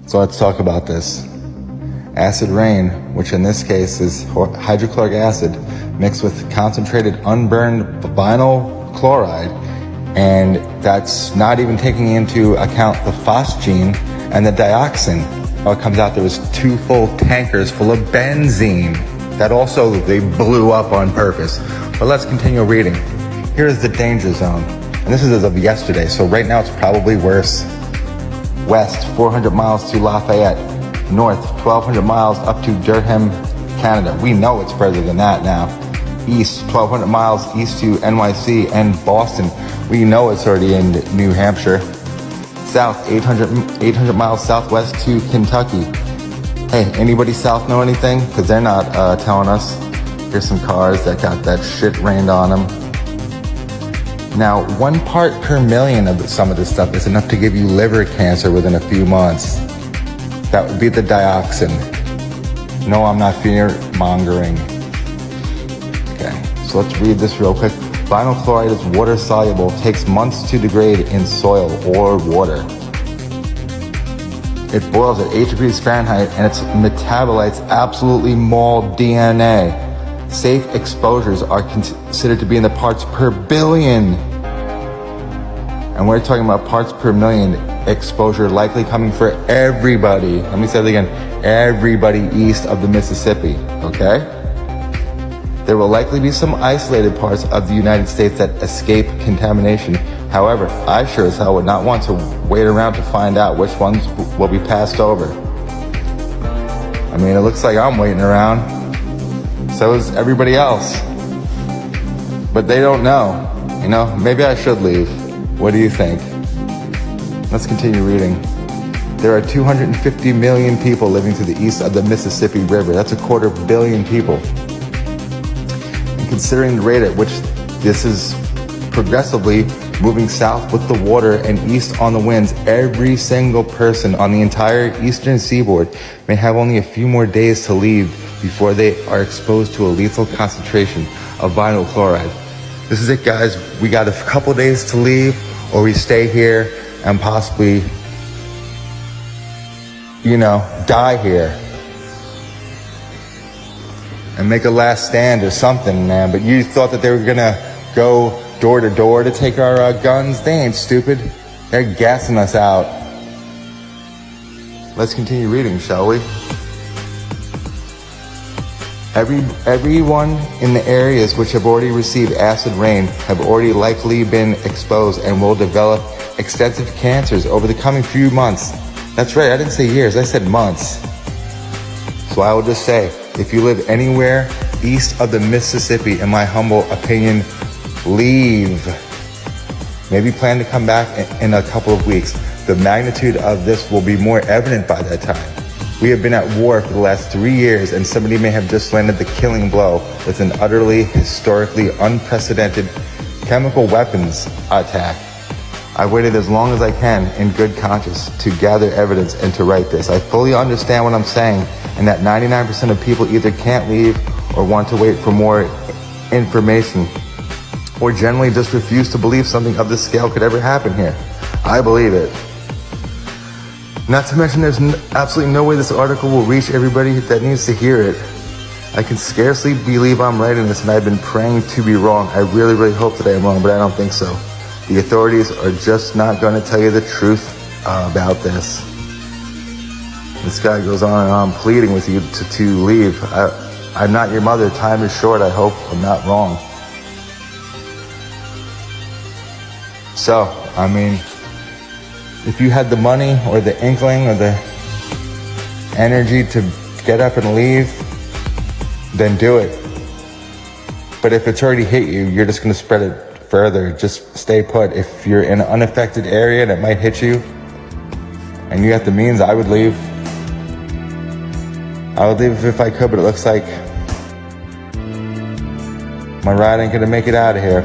So let's talk about this. Acid rain, which in this case is hydrochloric acid mixed with concentrated unburned vinyl chloride, and that's not even taking into account the phosgene and the dioxin. It comes out there was 2 full tankers full of benzene that also they blew up on purpose. But let's continue reading. Here's the danger zone. And this is as of yesterday, so right now it's probably worse. West, 400 miles to Lafayette. North, 1,200 miles up to Durham, Canada. We know it's further than that now. East, 1,200 miles east to NYC and Boston. We know it's already in New Hampshire. South, 800 miles southwest to Kentucky. Hey, anybody south know anything? Because they're not telling us. Here's some cars that got that shit rained on them. Now, 1 part per million of some of this stuff is enough to give you liver cancer within a few months. That would be the dioxin. No, I'm not fear-mongering. Okay, so let's read this real quick. Vinyl chloride is water soluble, takes months to degrade in soil or water. It boils at 8 degrees Fahrenheit and its metabolites absolutely maul DNA. Safe exposures are considered to be in the parts per billion. And we're talking about parts per million exposure likely coming for everybody. Let me say that again. Everybody east of the Mississippi, okay? There will likely be some isolated parts of the United States that escape contamination. However, I sure as hell would not want to wait around to find out which ones will be passed over. I mean, it looks like I'm waiting around. So is everybody else. But they don't know. You know, maybe I should leave. What do you think? Let's continue reading. There are 250 million people living to the east of the Mississippi River. That's 250 million people. And considering the rate at which this is progressively moving south with the water and east on the winds, every single person on the entire eastern seaboard may have only a few more days to leave before they are exposed to a lethal concentration of vinyl chloride. This is it, guys. We got a couple days to leave, or we stay here and possibly, die here and make a last stand or something, man. But you thought that they were gonna go door to door to take our guns? They ain't stupid. They're gassing us out. Let's continue reading, shall we? Everyone in the areas which have already received acid rain have already likely been exposed and will develop extensive cancers over the coming few months. That's right, I didn't say years, I said months. So I will just say, if you live anywhere east of the Mississippi, in my humble opinion, leave. Maybe plan to come back in a couple of weeks. The magnitude of this will be more evident by that time. We have been at war for the last 3 years, and somebody may have just landed the killing blow with an utterly, historically unprecedented chemical weapons attack. I've waited as long as I can in good conscience to gather evidence and to write this. I fully understand what I'm saying, and that 99% of people either can't leave or want to wait for more information, or generally just refuse to believe something of this scale could ever happen here. I believe it. Not to mention there's absolutely no way this article will reach everybody that needs to hear it. I can scarcely believe I'm writing this, and I've been praying to be wrong. I really, really hope that I am wrong, but I don't think so. The authorities are just not going to tell you the truth about this. This guy goes on and on pleading with you to leave. I'm not your mother. Time is short. I hope I'm not wrong. So, I mean, if you had the money or the inkling or the energy to get up and leave, then do it. But if it's already hit you, you're just going to spread it further. Just stay put. If you're in an unaffected area that might hit you and you have the means, I would leave. I would leave if I could, but it looks like my ride ain't going to make it out of here.